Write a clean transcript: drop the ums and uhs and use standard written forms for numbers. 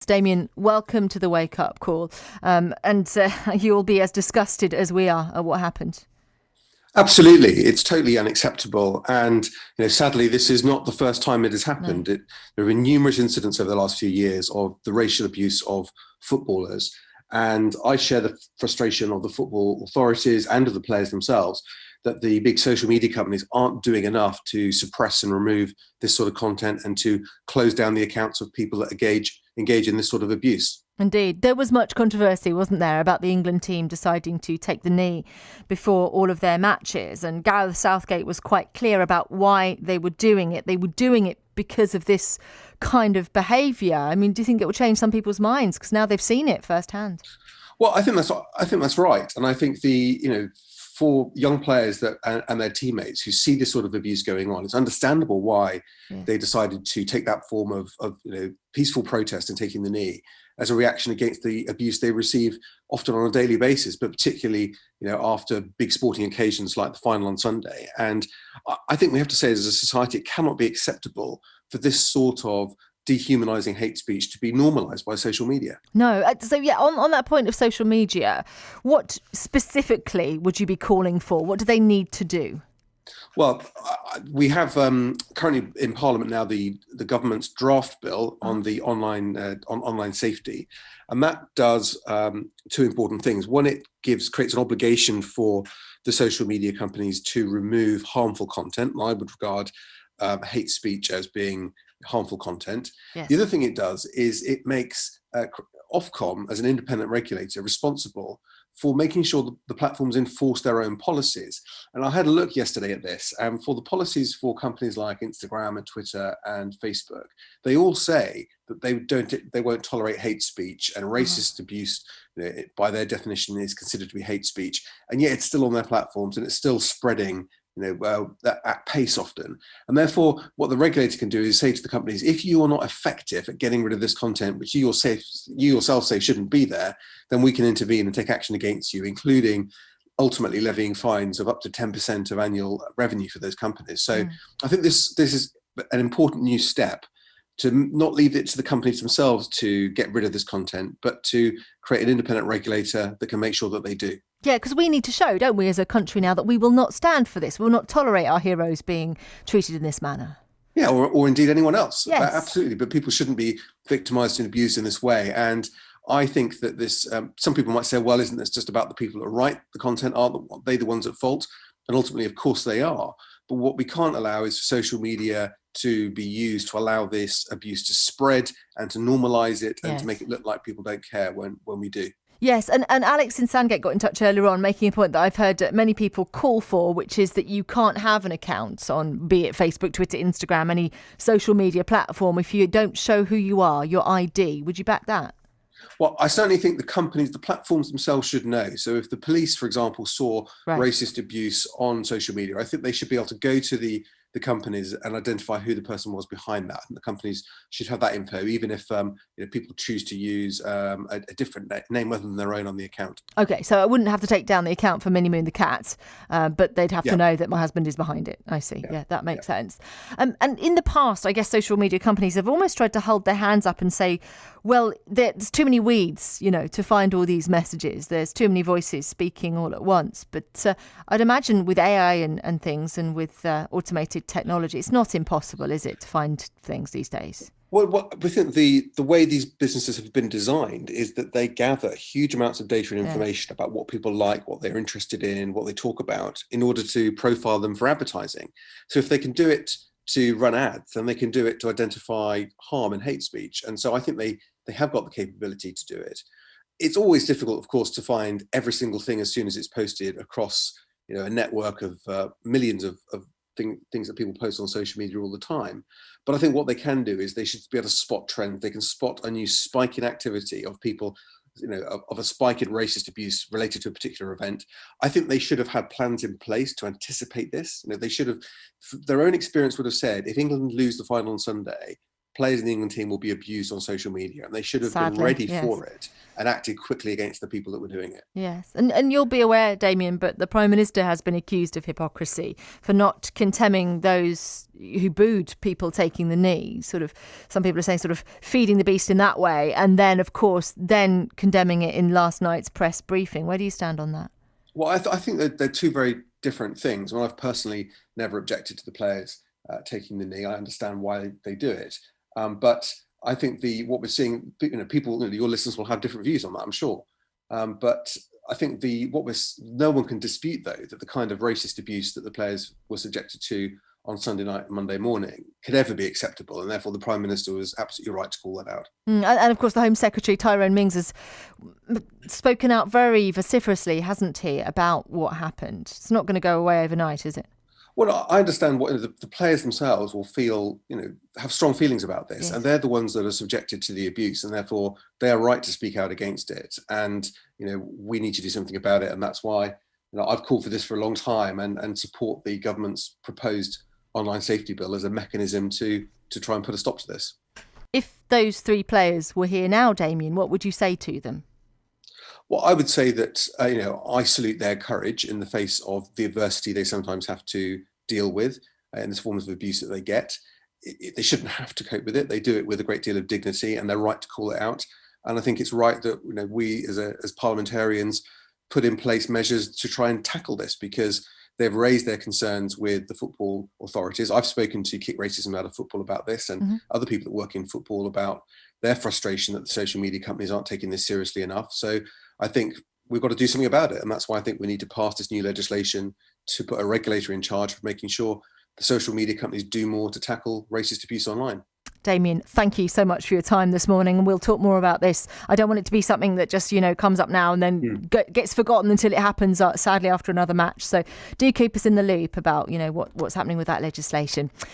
Damian, welcome to the Wake Up Call. You'll be as disgusted as we are at what happened. Absolutely, it's totally unacceptable, and sadly, this is not the first time it has No. happened. There have been numerous incidents over the last few years of the racial abuse of footballers, and I share the frustration of the football authorities and of the players themselves that the big social media companies aren't doing enough to suppress and remove this sort of content and to close down the accounts of people that engage in this sort of abuse. Indeed. There was much controversy, wasn't there, about the England team deciding to take the knee before all of their matches. And Gareth Southgate was quite clear about why they were doing it. They were doing it because of this kind of behaviour. I mean, do you think it will change some people's minds? Because now they've seen it firsthand. Well, I think that's right, and I think for young players and their teammates who see this sort of abuse going on, it's understandable why Yeah. they decided to take that form of peaceful protest and taking the knee as a reaction against the abuse they receive often on a daily basis, but particularly after big sporting occasions like the final on Sunday. And I think we have to say, as a society, it cannot be acceptable for this sort of dehumanizing hate speech to be normalized by social media. No. On that point of social media, what specifically would you be calling for? What do they need to do? Well, we have currently in Parliament now the government's draft bill on the online safety, and that does two important things. One, it creates an obligation for the social media companies to remove harmful content. And I would regard hate speech as being harmful content. The Yes. other thing it does is it makes Ofcom, as an independent regulator, responsible for making sure that the platforms enforce their own policies. And I had a look yesterday at this, and for the policies for companies like Instagram and Twitter and Facebook, they all say that they won't tolerate hate speech, and racist abuse, by their definition, is considered to be hate speech. And yet it's still on their platforms and it's still spreading at pace often. And therefore, what the regulator can do is say to the companies, if you are not effective at getting rid of this content, which you yourself say shouldn't be there, then we can intervene and take action against you, including ultimately levying fines of up to 10% of annual revenue for those companies. So I think this is an important new step to not leave it to the companies themselves to get rid of this content, but to create an independent regulator that can make sure that they do. Yeah, because we need to show, don't we, as a country now, that we will not stand for this. We will not tolerate our heroes being treated in this manner. Yeah, or indeed anyone else. Yes. Absolutely. But people shouldn't be victimized and abused in this way. And I think that some people might say, well, isn't this just about the people that write the content? Aren't they the ones at fault? And ultimately, of course, they are. But what we can't allow is for social media to be used to allow this abuse to spread and to normalize it and to make it look like people don't care when we do. Yes, and Alex in Sandgate got in touch earlier on, making a point that I've heard many people call for, which is that you can't have an account on, be it Facebook, Twitter, Instagram, any social media platform, if you don't show who you are, your ID. Would you back that? Well, I certainly think the platforms themselves should know. So if the police, for example, saw racist abuse on social media, I think they should be able to go to the companies and identify who the person was behind that. And the companies should have that info, even if people choose to use a different name other than their own on the account. Okay, so I wouldn't have to take down the account for Minnie Moon the cat, but they'd have to know that my husband is behind it. I see. Yeah, that makes sense. And in the past, I guess social media companies have almost tried to hold their hands up and say, well, there's too many weeds, to find all these messages. There's too many voices speaking all at once. But I'd imagine with AI and things and with automated technology, it's not impossible, is it, to find things these days? Well, we think the way these businesses have been designed is that they gather huge amounts of data and information about what people like, what they're interested in, what they talk about, in order to profile them for advertising. So if they can do it to run ads, then they can do it to identify harm and hate speech. And so I think they have got the capability to do it. It's always difficult, of course, to find every single thing as soon as it's posted across a network of millions of things that people post on social media all the time. But I think what they can do is they should be able to spot trends. They can spot a new spike in activity of people, of a spike in racist abuse related to a particular event. I think they should have had plans in place to anticipate this. They should have, their own experience would have said, if England lose the final on Sunday, players in the England team will be abused on social media, and they should have been Sadly, ready yes. for it and acted quickly against the people that were doing it. Yes. And you'll be aware, Damian, but the Prime Minister has been accused of hypocrisy for not condemning those who booed people taking the knee. Sort of, some people are saying sort of feeding the beast in that way. And then, of course, then condemning it in last night's press briefing. Where do you stand on that? Well, I think that they're two very different things. Well, I've personally never objected to the players taking the knee. I understand why they do it. But I think what we're seeing, people, your listeners will have different views on that, I'm sure. But I think no one can dispute, though, that the kind of racist abuse that the players were subjected to on Sunday night and Monday morning could ever be acceptable. And therefore, the Prime Minister was absolutely right to call that out. And of course, the Home Secretary, Tyrone Mings, has spoken out very vociferously, hasn't he, about what happened. It's not going to go away overnight, is it? Well, I understand what the players themselves will feel, have strong feelings about this, yes. And they're the ones that are subjected to the abuse, and therefore they are right to speak out against it. And, we need to do something about it. And that's why, I've called for this for a long time and support the government's proposed online safety bill as a mechanism to try and put a stop to this. If those three players were here now, Damian, what would you say to them? Well, I would say that, I salute their courage in the face of the adversity they sometimes have to deal with in the forms of abuse that they get. They shouldn't have to cope with it. They do it with a great deal of dignity, and they're right to call it out. And I think it's right that we as parliamentarians put in place measures to try and tackle this, because they've raised their concerns with the football authorities. I've spoken to Kick Racism Out of Football about this, and other people that work in football about their frustration that the social media companies aren't taking this seriously enough. So I think we've got to do something about it. And that's why I think we need to pass this new legislation to put a regulator in charge of making sure the social media companies do more to tackle racist abuse online. Damian, thank you so much for your time this morning, and we'll talk more about this. I don't want it to be something that just, comes up now and then gets forgotten until it happens, sadly, after another match. So do keep us in the loop about, what's happening with that legislation.